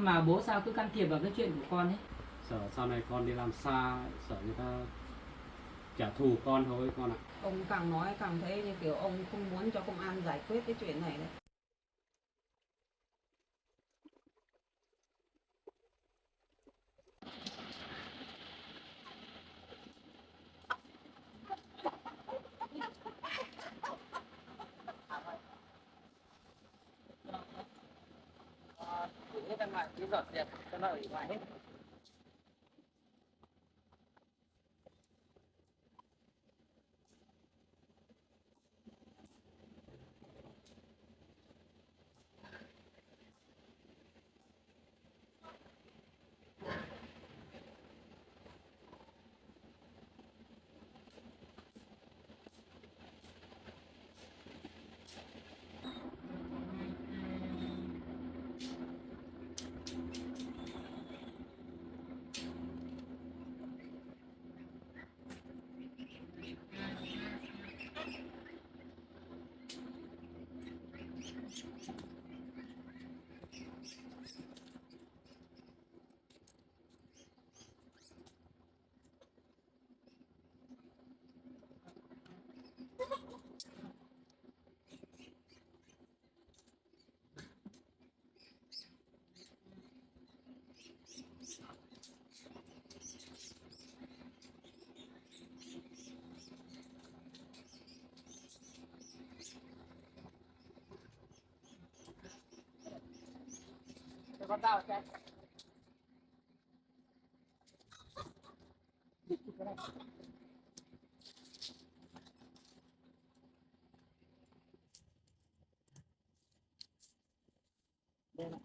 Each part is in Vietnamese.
mà bố sao cứ can thiệp vào cái chuyện của con ấy? Sợ sau này con đi làm xa, sợ người ta trả thù con thôi con ạ. Ông càng nói càng thấy như kiểu ông không muốn cho công an giải quyết cái chuyện này đấy. Hết ra ngoài cứ dọn dẹp cho nó ở ngoài hết. Cho con tao xem. Đây này.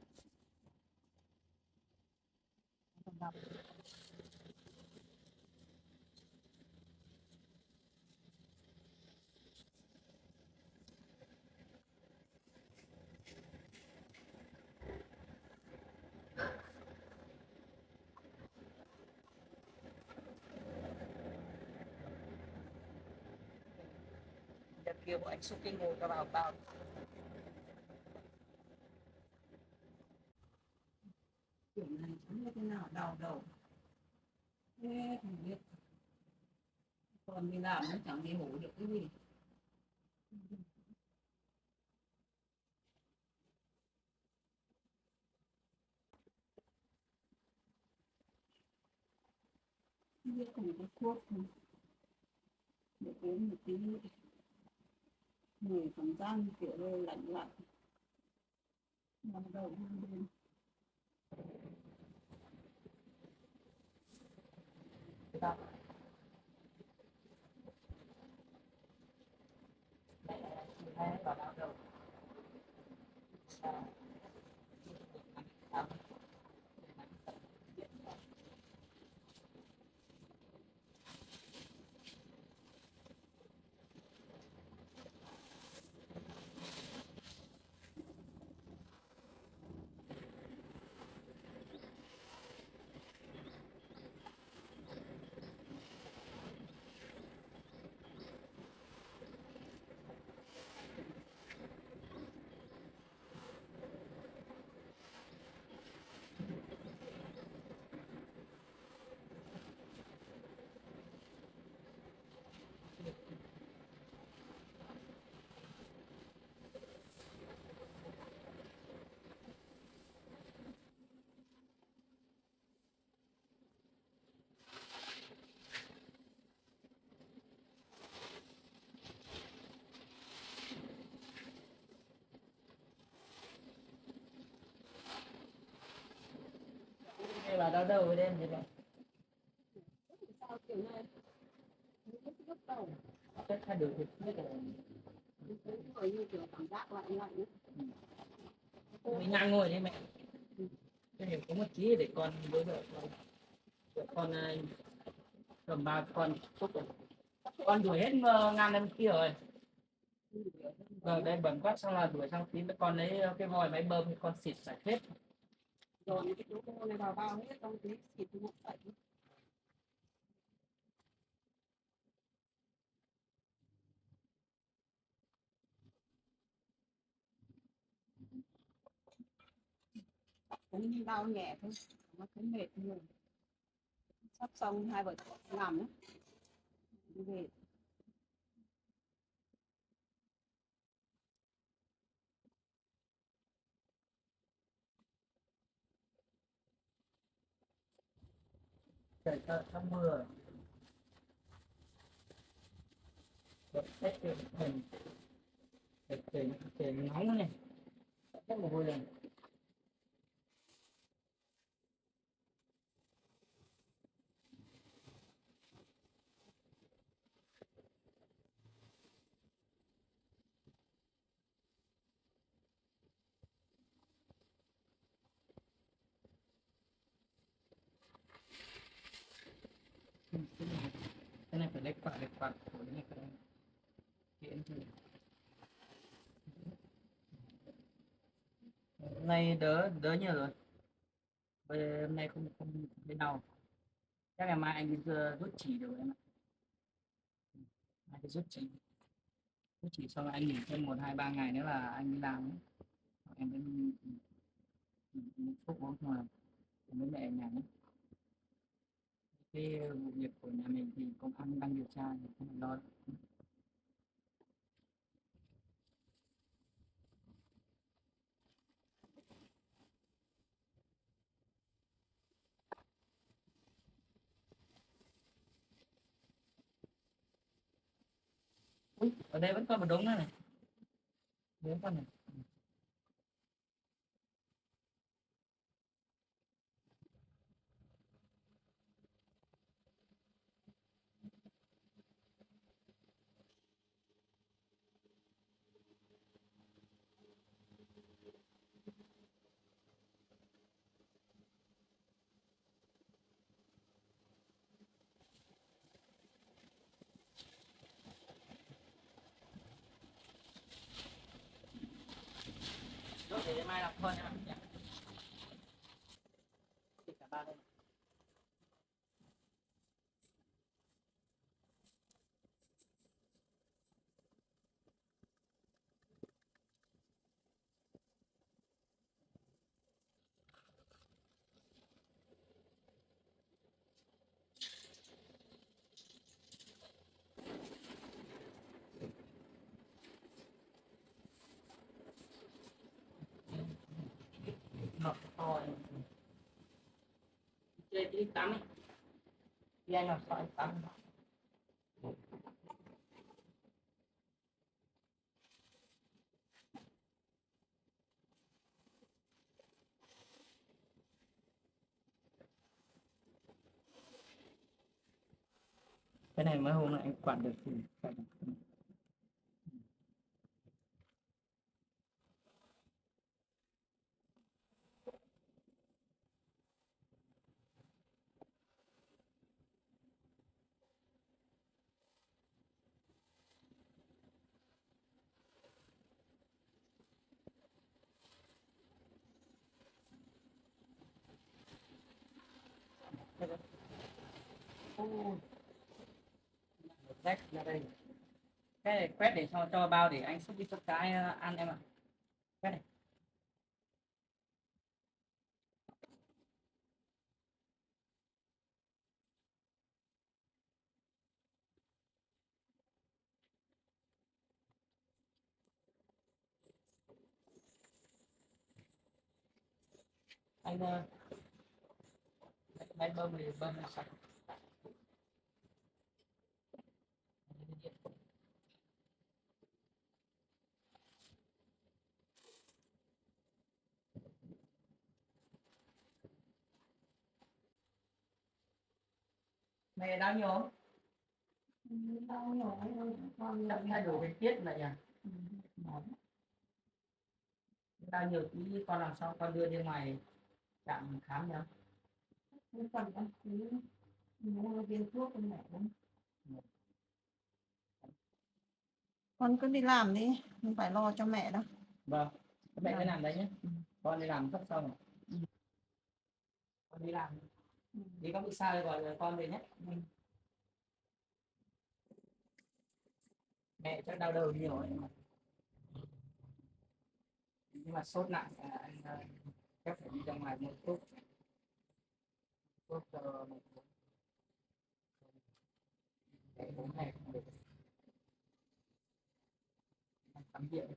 Đợt kia bọn anh xúc cái ngồi cho vào tao. Chuyện này chẳng như thế nào đau đầu. Thế không biết. Còn đi làm nó chẳng đi ngủ được cái gì. Không biết còn có thuốc không? Để uống một tí. Người cảm giác như kiểu lạnh lạnh. Đau đầu hơn bên. Đau. Hay là đau đầu. Đây là đau đầu đêm vậy vậy. Sao kiểu này? Rất đầu. Chắc thay đổi được biết rồi. Rồi như kiểu cảm giác lạnh lạnh ấy. Mình ngang ngồi đấy mẹ. Cho hiểu có một chí để con đối đợi con cầm ba con xúc rồi. Con đuổi hết ngang lên kia rồi. Rồi đây bẩn quá xong là đuổi sang tí con lấy cái vòi máy bơm thì con xịt sạch hết. Rồi cái chỗ cô này vào bao hết trong tí xịt nó sạch. cũng như đau nhẹ thôi, nó cũng mệt nhiều. Sắp xong 2 vợ chồng làm nữa. Đi về. trời cho mưa cái hình trời nóng này rất là vui lên. Cái này phải lấy quạt của cái này phải kiện thì hôm nay đỡ đỡ nhiều rồi, bây giờ hôm nay không thấy đau, chắc ngày mai anh đi rút chỉ được em ạ. Anh đi rút chỉ xong rồi anh nghỉ thêm 1 2 3 ngày nữa là anh đi làm ấy. Em đến thuốc uống xong rồi em mới mẹ ở nhà ấy. Cái vụ việc của nhà mình thì công an đang điều tra thì không phải lo. Ui, ở đây vẫn còn một đống nữa này, đống con này. Đốt để mai làm thôi nhá. Cả ba đây. Ngọt to này. Chơi đi tắm ấy. Đi anh ngọt to tắm. Cái này mới hôm nay anh quản được thì phải được. Ôi, rách ra đây. Cái này quét để cho bao để anh xúc đi cho cái ăn em ạ. Cái này. Anh lấy bơm sạch. Mày đau nhiều không? Đau nhiều con Chắc thay đổi thời tiết này nhỉ? Đau nhiều tí con làm sao con đưa đi ngoài trạm khám nhá. không cần đăng ký mua viên thuốc con mẹ lắm. Con cứ đi làm đi, không phải lo cho mẹ đâu. Vâng, các mẹ cứ làm đấy nhé. Con đi làm sắp xong rồi. Con đi làm. Đi có bị sao thì gọi con về nhé. Mẹ chắc đau đầu nhiều ấy. Nhưng mà sốt nặng anh chắc phải đi ra ngoài một thuốc cho để 4 ngày không được tắm điện.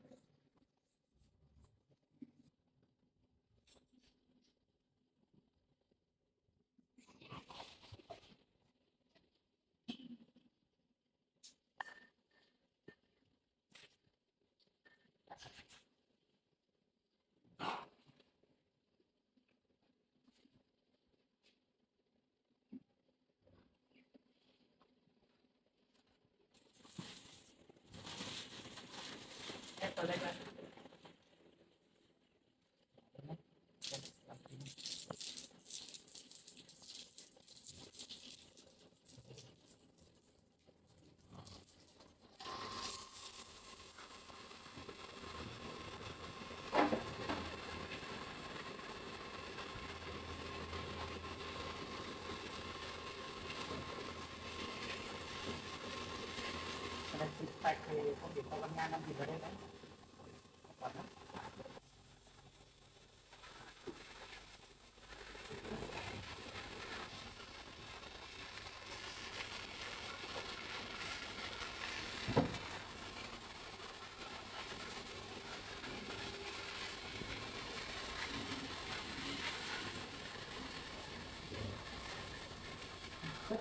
Em vào đây là sạch thì không biết có con nhan làm gì vào đây đấy.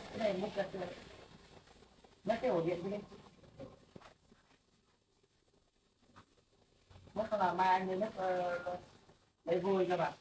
Cái này mất cái ổ điện đi. Mất là mai anh đi mất lấy vui cho bạn.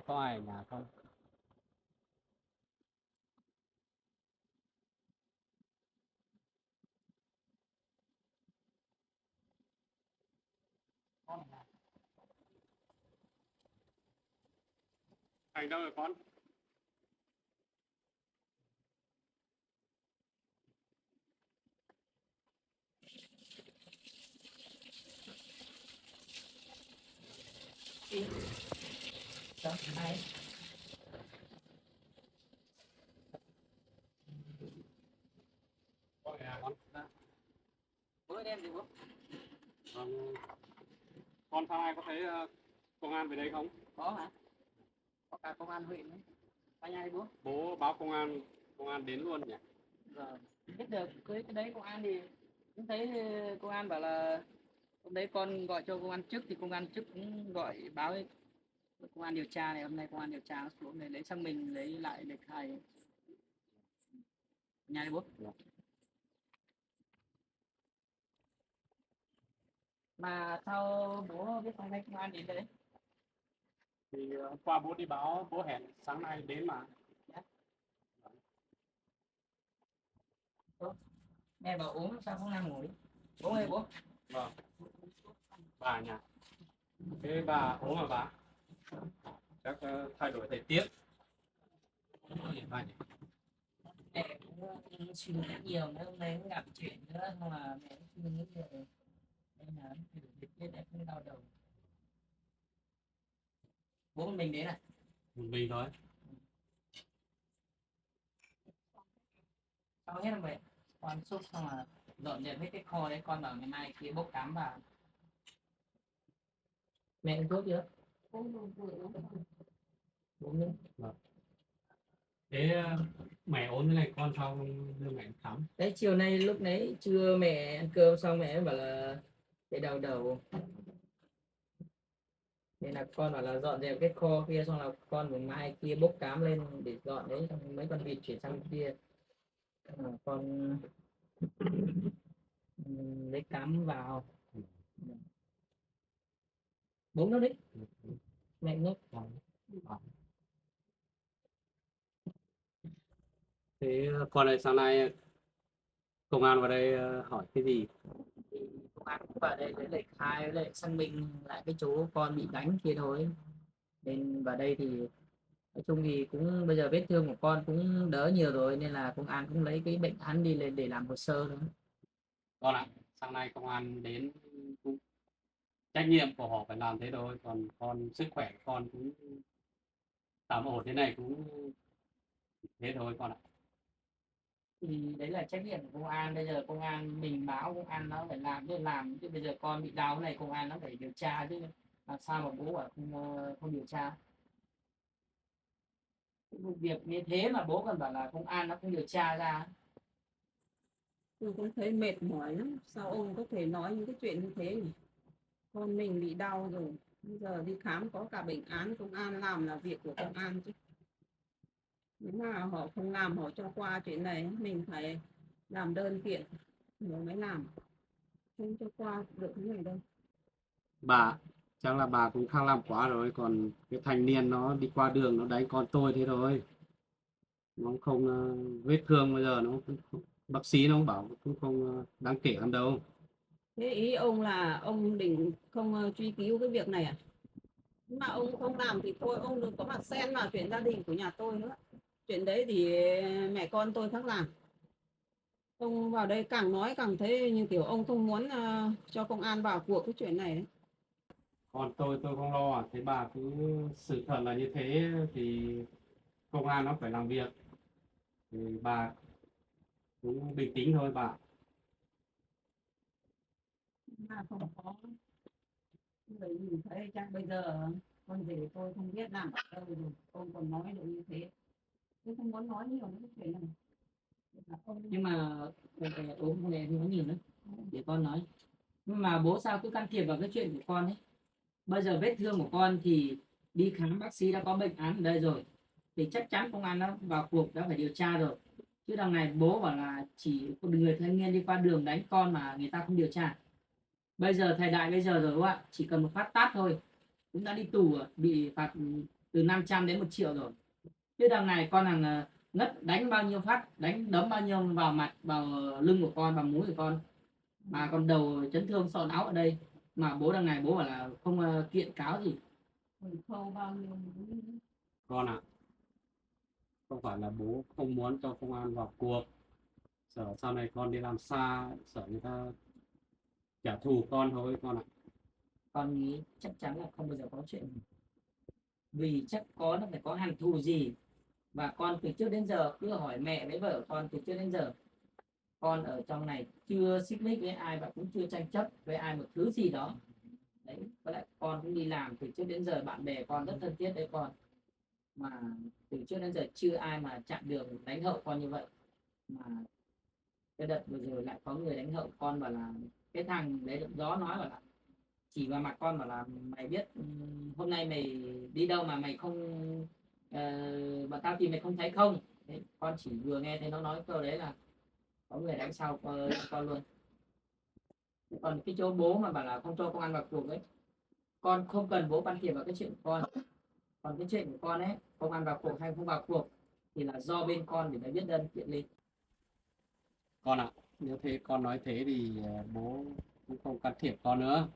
Có ai ở nhà không? Thành đâu rồi con? Đó, hai. Có ở nhà con. Bữa em gì bố? Vâng. Con sáng nay có thấy công an về đây không? Có hả? Có cả công an huyện đấy. Có nhai bố? Bố báo công an đến luôn nhỉ? Rồi. Biết được cái đấy công an thì cũng thấy công an bảo là hôm đấy con gọi cho công an trước thì công an trước cũng gọi báo ấy, công an điều tra này, hôm nay công an điều tra xuống để lấy xác minh lấy lại lịch khai nhà đấy bố. Mà sao bố biết hôm nay công an đến đấy? Thì hôm qua bố đi báo, bố hẹn sáng nay đến mà. Dạ. Mẹ bảo uống sao không nằm ngủ đi. Bố ơi bố. Vâng. Bà nhỉ? Thế bà ốm mà bà? Chắc thay đổi thời tiết. Bà nhỉ? Mẹ cũng suy nghĩ nhiều nữa, hôm nay cũng gặp chuyện nữa, nhưng mà mẹ cũng suy nghĩ nhiều. Nên là thời tiết em cũng đau đầu. Bố mình đến này. Một mình thôi. Xong hết rồi mẹ. Con xúc xong là dọn dẹp hết cái kho đấy, con bảo ngày mai kia bốc cám vào. Mẹ uống thuốc chưa? Uống nữa. Vâng. Thế mẹ ốm thế này con sao đưa mẹ khám? Đấy chiều nay lúc nãy trưa mẹ ăn cơm xong mẹ bảo là cái đau đầu, nên là con bảo là dọn dẹp cái kho kia, xong là con ngày mai kia bốc cám lên để dọn đấy, xong mấy con vịt chuyển sang kia. Con lấy cám vào. Bố nó đấy, mẹ nước. Thế con này sáng nay công an vào đây hỏi cái gì? Công an cũng vào đây lấy lời khai với lại xác minh lại cái chỗ con bị đánh kia thôi, nên vào đây thì nói chung thì cũng bây giờ vết thương của con cũng đỡ nhiều rồi, nên là công an cũng lấy cái bệnh án đi lên để làm hồ sơ thôi. Con ạ, sáng nay công an đến cũng trách nhiệm của họ phải làm thế thôi, còn con sức khỏe của con cũng tạm ổn thế này cũng thế thôi con ạ. Thì đấy là trách nhiệm của công an, bây giờ công an mình báo công an nó phải làm chứ bây giờ con bị đau này công an nó phải điều tra chứ, làm sao mà bố bảo không điều tra. Cái vụ việc như thế mà bố còn bảo là công an nó không điều tra ra. Tôi cũng thấy mệt mỏi lắm, sao ông có thể nói những cái chuyện như thế nhỉ? Con mình bị đau rồi, bây giờ đi khám có cả bệnh án, công an làm là việc của công an chứ. Nếu mà họ không làm, họ cho qua chuyện này, mình phải làm đơn kiện rồi mới làm, không cho qua được cái này đâu. Bà, chắc là bà cũng khăng làm quá rồi, còn cái thanh niên nó đi qua đường nó đánh con tôi thế thôi. Nó không vết thương bây giờ nó cũng, bác sĩ nó cũng bảo cũng không đáng kể lắm đâu. Thế ý ông là ông định không truy cứu cái việc này à? Nhưng mà ông không làm thì thôi, ông đừng có mặt xen vào chuyện gia đình của nhà tôi nữa. Chuyện đấy thì mẹ con tôi khác làm. Ông vào đây càng nói càng thấy như kiểu ông không muốn cho công an vào cuộc cái chuyện này đấy. Còn tôi không lo à, thế bà cứ sự thật là như thế thì công an nó phải làm việc, thì bà cũng bình tĩnh thôi bà. Mà không có người nhìn thấy chắc bây giờ con về tôi không biết làm ở đâu rồi. Ông còn nói được như thế. Tôi không muốn nói nhiều cái chuyện này. Nhưng mà ốm không lẽ nói nhiều nữa để con nói. Nhưng mà bố sao cứ can thiệp vào cái chuyện của con ấy. Bây giờ vết thương của con thì đi khám bác sĩ đã có bệnh án ở đây rồi, thì chắc chắn công an nó vào cuộc, đã phải điều tra rồi. Chứ đằng này bố bảo là chỉ có người thanh niên đi qua đường đánh con mà người ta không điều tra. Bây giờ thời đại bây giờ rồi các bạn, chỉ cần một phát tát thôi cũng đã đi tù rồi, bị phạt từ 500 đến 1 triệu rồi. Chứ đằng này con thằng ngất đánh bao nhiêu phát, đánh đấm bao nhiêu vào mặt, vào lưng của con, vào mũi của con, mà còn đầu chấn thương sọ não ở đây, mà bố đằng này bố bảo là không kiện cáo gì. Khâu bao nhiêu Con ạ, không phải là bố không muốn cho công an vào cuộc, sợ sau này con đi làm xa, sợ người ta trả thù con thôi con ạ. Con nghĩ chắc chắn là không bao giờ có chuyện, vì chắc có nó phải có hằn thù gì. Và con từ trước đến giờ cứ hỏi mẹ với vợ con, từ trước đến giờ con ở trong này chưa xích mích với ai và cũng chưa tranh chấp với ai một thứ gì đó. Đấy, với lại con cũng đi làm từ trước đến giờ, bạn bè con rất thân thiết với con, mà từ trước đến giờ chưa ai mà chặn đường đánh hậu con như vậy. Mà cái đợt vừa rồi lại có người đánh hậu con, bảo là cái thằng đấy gió nói bảo là chỉ vào mặt con bảo là mày biết hôm nay mày đi đâu mà mày không bọn tao tìm mày không thấy không. Đấy, con chỉ vừa nghe thấy nó nói câu đấy là có người đánh sau con luôn. Còn cái chỗ bố mà bảo là không cho công an vào cuộc ấy, con không cần bố can thiệp vào cái chuyện của con. Còn cái chuyện của con ấy, công an vào cuộc hay không vào cuộc thì là do bên con để mới biết đơn kiện lên. Con ạ, nếu thế con nói thế thì bố cũng không can thiệp con nữa.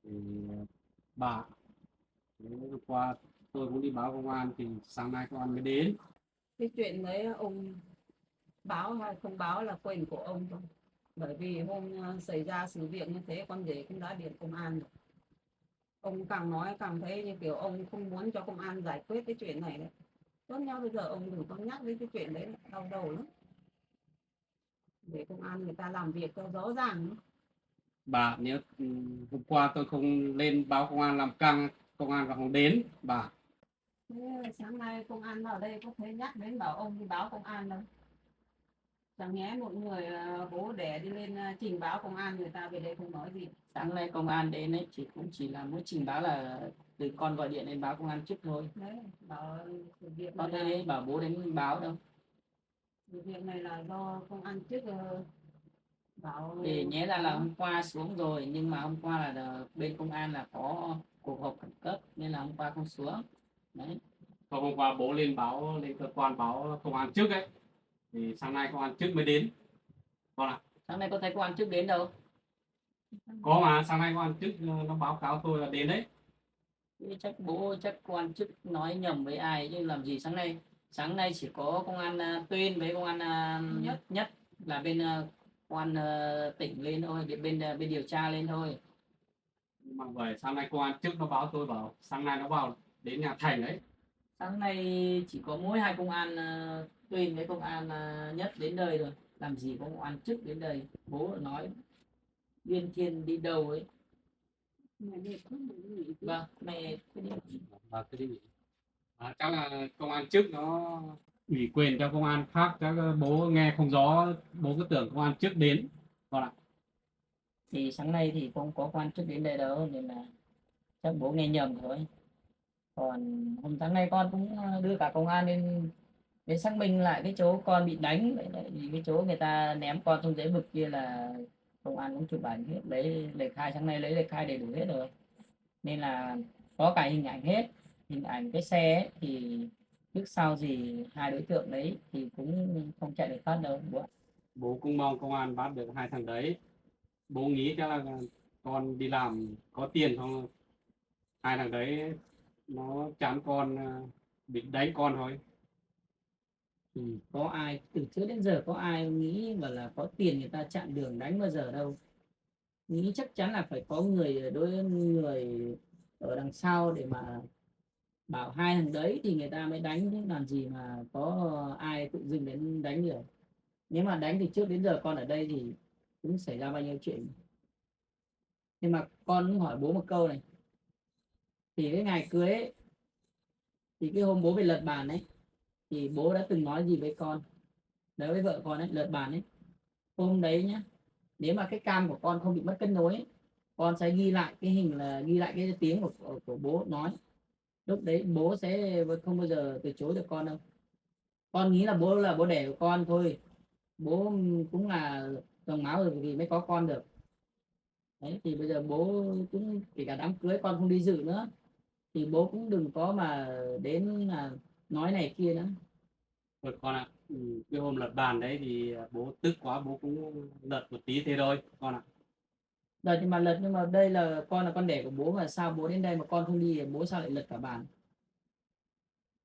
Thì bà hôm qua tôi cũng đi báo công an thì sáng nay công an mới đến. Cái chuyện đấy ông báo hay không báo là quyền của ông thôi. Bởi vì hôm xảy ra sự việc như thế con rể cũng đã điện công an rồi. Ông càng nói càng thấy như kiểu ông không muốn cho công an giải quyết cái chuyện này đấy. Tốt nhau bây giờ ông đừng có nhắc đến cái chuyện đấy, đau đầu lắm. Để công an người ta làm việc cho rõ ràng. Bà nếu hôm qua tôi không lên báo công an làm căng, công an còn không đến bà. Thế sáng nay công an vào đây có thấy nhắc đến bảo ông đi báo công an đâu. Chẳng nhẽ một người bố đẻ đi lên trình báo công an, người ta về đây không nói gì. Sáng nay công an đến ấy cũng chỉ là muốn trình báo là từ con gọi điện đến báo công an trước thôi. Đấy, bảo sự việc Có này thấy bảo bố đến báo đâu. sự việc này là do công an trước bảo Thì nhé ra là hôm qua xuống rồi, nhưng mà hôm qua là bên công an là có cuộc họp khẩn cấp nên là hôm qua không xuống. Đấy. Hôm qua bố lên báo, lên cơ quan báo công an trước ấy, thì sáng nay công an trước mới đến con ạ. Sáng nay có thấy công an trước đến đâu. Có mà sáng nay công an trước nó báo cáo tôi là đến đấy. Thế chắc bố chắc công an trước nói nhầm với ai chứ làm gì. Sáng nay chỉ có công an Tuyên với công an nhất là bên công an tỉnh lên thôi, bên điều tra lên thôi. Mà vậy sáng nay công an trước nó báo tôi bảo sáng nay nó vào đến nhà Thành đấy. Sáng nay chỉ có mỗi hai công an Tuyên với công an nhất đến đây rồi, làm gì có công an trước đến đây. Bố nói Uyên Thiên đi đâu ấy. Vâng, mẹ cứ đi. Thế thì chắc là công an trước nó ủy quyền cho công an khác, các bố nghe không rõ, bố cứ tưởng công an trước đến con ạ. Thì sáng nay thì không có quan chức đến đây đâu nên là chắc bố nghe nhầm thôi. Còn hôm sáng nay con cũng đưa cả công an lên để xác minh lại cái chỗ con bị đánh, vậy lại vì cái chỗ người ta ném con xuống dưới vực kia là công an cũng chụp ảnh hết, lấy lời khai, sáng nay lấy lời khai đầy đủ hết rồi, nên là có cả hình ảnh hết, hình ảnh cái xe ấy, thì trước sau gì hai đối tượng đấy thì cũng không chạy được thoát đâu bố ạ. Bố cũng mong công an bắt được hai thằng đấy. Bố nghĩ chắc là con đi làm có tiền không, hai thằng đấy nó chán con, định đánh con thôi. Thì có ai từ trước đến giờ có ai nghĩ mà là có tiền người ta chặn đường đánh bao giờ đâu. Nghĩ chắc chắn là phải có người ở đằng sau để mà bảo hai thằng đấy thì người ta mới đánh, chứ làm gì mà có ai tự dưng đến đánh được. Nếu mà đánh thì trước đến giờ con ở đây thì cũng xảy ra bao nhiêu chuyện. Nhưng mà con cũng hỏi bố một câu này, thì cái ngày cưới ấy, thì cái hôm bố về lật bàn ấy thì bố đã từng nói gì với con, đối với vợ con ấy, lật bàn ấy hôm đấy nhá. Nếu mà cái cam của con không bị mất kết nối ấy, con sẽ ghi lại cái hình, là ghi lại cái tiếng của bố nói. Lúc đấy bố sẽ không bao giờ từ chối được con đâu. Con nghĩ là bố đẻ của con thôi, bố cũng là dòng máu rồi thì mới có con được. Đấy thì bây giờ bố cũng kể cả đám cưới con không đi dự nữa thì bố cũng đừng có mà đến là nói này kia nữa. Rồi con ạ, cái hôm lật bàn đấy thì bố tức quá, bố cũng lật một tí thế thôi con ạ. Đợt thì mà lật, nhưng mà đây là con đẻ của bố, mà sao bố đến đây mà con không đi thì bố sao lại lật cả bàn.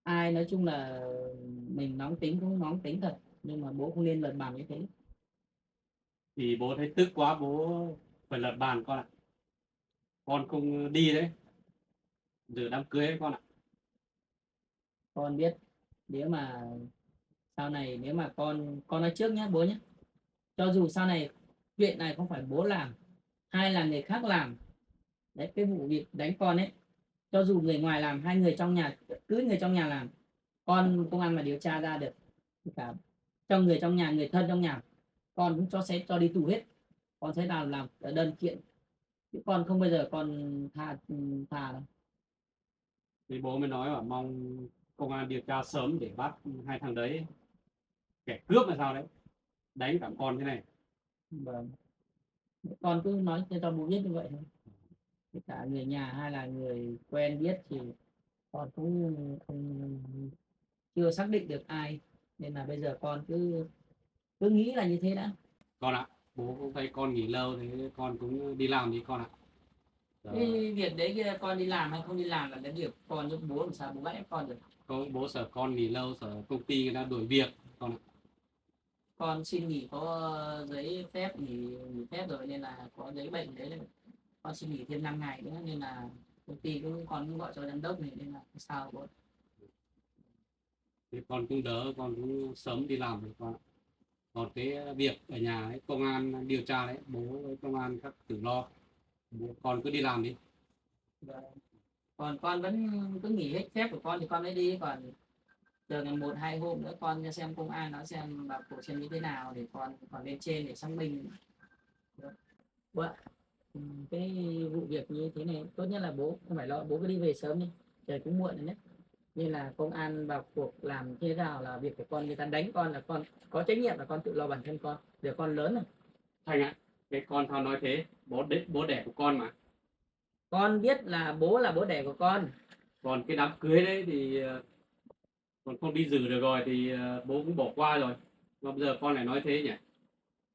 Ai nói chung là mình nóng tính cũng nóng tính thật, nhưng mà bố không nên lật bàn như thế. Thì bố thấy tức quá bố phải lật bàn con ạ. Con không đi đấy, dự đám cưới đấy con ạ. Con biết nếu mà sau này, nếu mà con nói trước nhé bố nhé, cho dù sau này chuyện này không phải bố làm hay là người khác làm, đấy cái vụ việc đánh con ấy, cho dù người ngoài làm hay người trong nhà, cứ người trong nhà làm, con công an mà điều tra ra được cả trong người trong nhà, người thân trong nhà, con cũng sẽ cho đi tù hết. Con sẽ làm đơn kiện, chứ con không bao giờ con thà đâu. Thì bố mới nói là mong công an điều tra sớm để bắt hai thằng đấy, kẻ cướp là sao đấy, đánh cả con thế này. Vâng. Con cứ nói cho bố biết như vậy thôi, tất cả người nhà hay là người quen biết thì con cũng không, chưa xác định được ai, nên là bây giờ con cứ cứ nghĩ là như thế đã. Con ạ, bố cũng thấy con nghỉ lâu thế con cũng đi làm đi con ạ. Cái việc đấy kia con đi làm hay không đi làm là cái việc con, giúp bố làm sao bố bắt ép con được. Bố sợ con nghỉ lâu, sợ công ty người ta đuổi việc con ạ. Con xin nghỉ có giấy phép nghỉ phép rồi nên là có giấy bệnh đấy, con xin nghỉ thêm 5 ngày nữa nên là công ty cũng con cũng gọi cho giám đốc này nên là sao bố. Thì con cũng đỡ, con cũng sớm đi làm được con ạ. Còn cái việc ở nhà ấy, công an điều tra đấy, bố với công an các tự lo. Con cứ đi làm đi. Vâng. Còn con vẫn cứ nghỉ hết phép của con thì con mới đi, còn từ ngày 1-2 hôm nữa con cho xem công an nó xem vào cuộc xem như thế nào để con còn lên trên để xác minh. Bố ạ, cái vụ việc như thế này tốt nhất là bố không phải lo, bố cứ đi về sớm đi, trời cũng muộn rồi đấy. Nên là công an vào cuộc làm thế nào là việc của con, người ta đánh con là con có trách nhiệm, là con tự lo bản thân con, để con lớn rồi. Thành ạ, cái con thao nói thế, bố đẻ của con mà. Con biết là bố đẻ của con. Còn cái đám cưới đấy thì còn không đi dự được rồi thì bố cũng bỏ qua rồi. Mà bây giờ con lại nói thế nhỉ?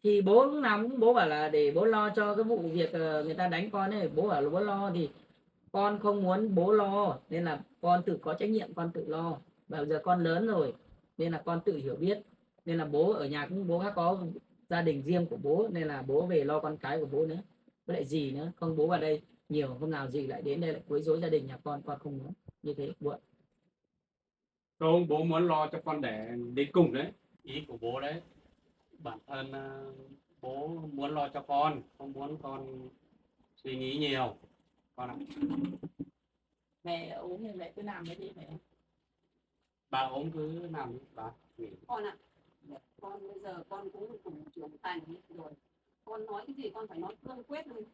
Thì bố lúc nào cũng bố bảo là để bố lo cho cái vụ việc người ta đánh con ấy, bố bảo là bố lo thì con không muốn bố lo nên là con tự có trách nhiệm, con tự lo. Và bây giờ con lớn rồi nên là con tự hiểu biết, nên là bố ở nhà cũng bố khác có gia đình riêng của bố nên là bố về lo con cái của bố nữa, với lại dì nữa, không bố vào đây nhiều hôm nào dì lại đến đây lại quấy rối gia đình nhà con không muốn như thế buồn. Không, bố muốn lo cho con đẻ đến cùng đấy. Ý của bố đấy. Bản thân bố muốn lo cho con, không muốn con suy nghĩ nhiều. Con ạ. Mẹ ốm thì mẹ cứ làm cái gì mẹ. Bà ốm cứ nằm đi, bà nghỉ. Con ạ, con bây giờ con cũng cùng trưởng thành rồi, con nói cái gì con phải nói cương quyết thôi.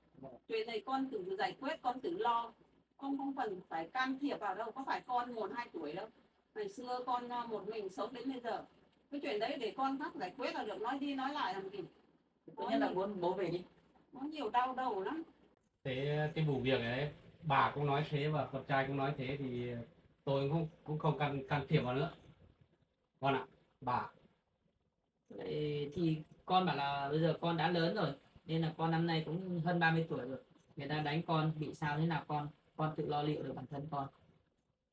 Chuyện này con tự giải quyết, con tự lo, con không cần phải can thiệp vào đâu, có phải con 1-2 tuổi đâu. Ngày xưa con một mình sống đến bây giờ, cái chuyện đấy để con khác giải quyết là được, nói đi nói lại làm gì. Tốt nhất là muốn bố về đi. Nó nhiều đau đầu lắm. Thế cái vụ việc ấy, bà cũng nói thế và con trai cũng nói thế thì tôi cũng không can thiệp vào nữa. Con ạ, bà. Thì con bảo là bây giờ con đã lớn rồi nên là con năm nay cũng hơn 30 tuổi rồi, người ta đánh con bị sao thế nào con tự lo liệu được bản thân con.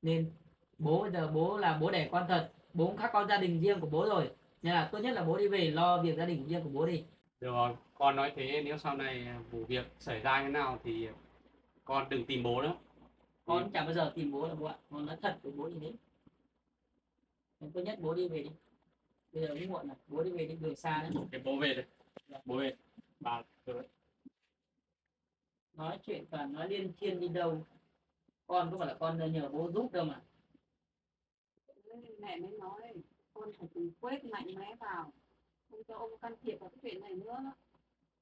Nên bố bây giờ bố là bố đẻ con thật, bố cũng khác con gia đình riêng của bố rồi, nên là tốt nhất là bố đi về lo việc gia đình riêng của bố đi. Được rồi, con nói thế nếu sau này vụ việc xảy ra thế nào thì con đừng tìm bố nữa. Con chẳng bao giờ tìm bố đâu bố ạ, con nói thật với bố như thế. Nên tốt nhất bố đi về đi, bây giờ cũng muộn rồi, bố đi về đi, đường xa đấy. Cái bố về đây, bố về. Bà rồi. Nói chuyện toàn nói liên thiên đi đâu, con cũng phải là con nhờ bố giúp đâu mà. Mẹ mới nói con phải tự quyết mạnh mẽ vào, không cho ông can thiệp vào cái chuyện này nữa.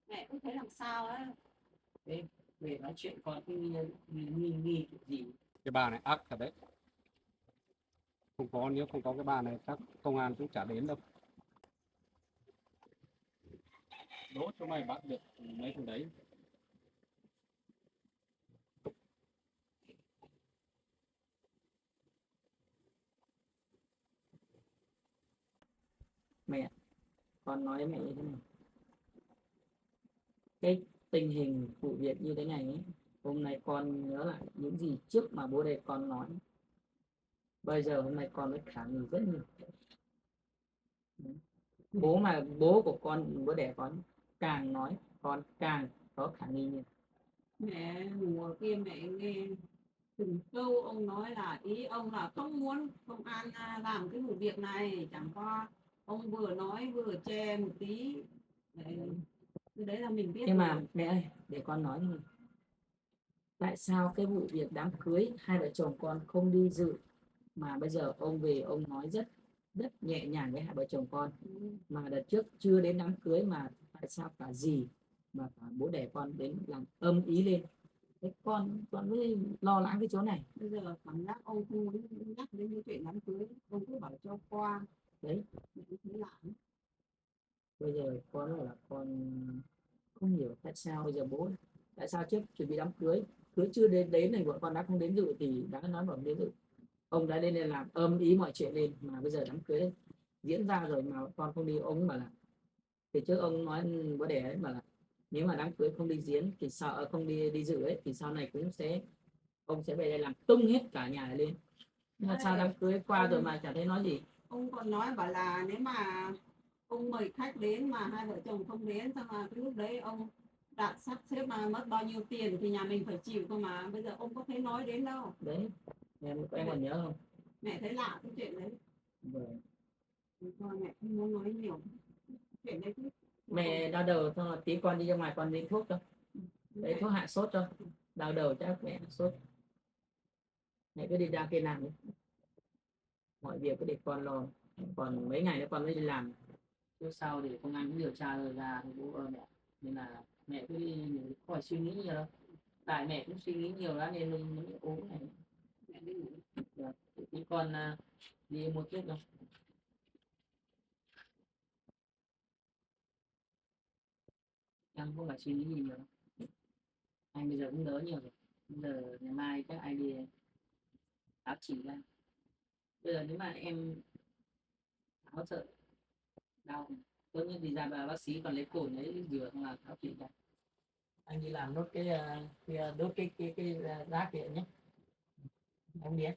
Mẹ cứ thấy làm sao ấy. Thế về nói chuyện con cứ nghi kiểu gì. Cái bà này ác thật đấy. Không có, nếu không có cái bà này chắc công an cũng chả đến đâu. Đố cho mày bắt được mấy thằng đấy. Mẹ, con nói với mẹ như thế này, cái tình hình vụ việc như thế này ấy, hôm nay con nhớ lại những gì trước mà bố đẻ con nói, bây giờ hôm nay con mới khả nghi rất nhiều. Bố của con, bố đẻ con càng nói con càng có khả nghi nhiều. Mẹ mùa kia mẹ nghe từng câu ông nói là ý ông là không muốn công an làm cái vụ việc này, chẳng qua ông vừa nói vừa che một tí. Đấy là mình biết. Nhưng mà mẹ ơi, để con nói thôi, tại sao cái vụ việc đám cưới hai vợ chồng con không đi dự mà bây giờ ông về ông nói rất rất nhẹ nhàng với hai vợ chồng con, mà đợt trước chưa đến đám cưới mà tại sao cả dì mà cả bố đẻ con đến làm âm ý lên. Thế con mới lo lắng cái chỗ này. Bây giờ cảm giác ông không muốn nhắc đến cái chuyện đám cưới, ông cứ bảo cho qua Đấy, thế lại. bây giờ con nói là con không hiểu tại sao bây giờ bố, tại sao trước chuẩn bị đám cưới, cưới chưa đến này bọn con đã không đến dự thì đã nói bảo đến dự, ông đã lên đây làm âm ý mọi chuyện lên, mà bây giờ đám cưới diễn ra rồi mà con không đi, ông bảo là Thì trước ông nói có để ấy mà là nếu mà đám cưới không đi diễn thì sao không đi dự ấy thì sau này cũng sẽ ông sẽ về đây làm tung hết cả nhà lên. Nhưng mà sao đám cưới qua rồi mà chả thấy nói gì. Ông còn nói bảo là nếu mà ông mời khách đến mà hai vợ chồng không đến, xong là cái lúc đấy ông đặt sắp xếp mà mất bao nhiêu tiền thì nhà mình phải chịu cơ mà. Bây giờ ông có thấy nói đến đâu. Đấy em còn nhớ không? Mẹ thấy lạ cái chuyện đấy. Vâng. Thôi mẹ không muốn nói nhiều chuyện đấy chứ. Mẹ đau đầu xong là tí con đi ra ngoài con lấy thuốc cho, lấy thuốc hạ sốt cho, đau đầu chắc mẹ hạ sốt. Mẹ cứ đi ra kia làm đi, mọi việc cứ để con lo, còn mấy ngày nữa con mới đi làm. Trước sau thì công an cũng điều tra rồi ra thì bố mẹ, nên là mẹ cứ đi khỏi suy nghĩ nhiều đâu, tại mẹ cũng suy nghĩ nhiều lắm nên mình mới ốm này. Mẹ đi ngủ. Được. Thì con đi mua thuốc đâu. Em không phải suy nghĩ gì nhiều. Anh bây giờ cũng đỡ nhiều rồi. Bây giờ ngày mai chắc anh đi áp chỉ ra. Bây giờ nếu mà em áo sợ đau tốt nhất thì ra bác sĩ còn lấy cồn lấy rửa không là áp chỉ ra. Anh đi làm nốt cái đốt cái rác kia nhé. Em biết.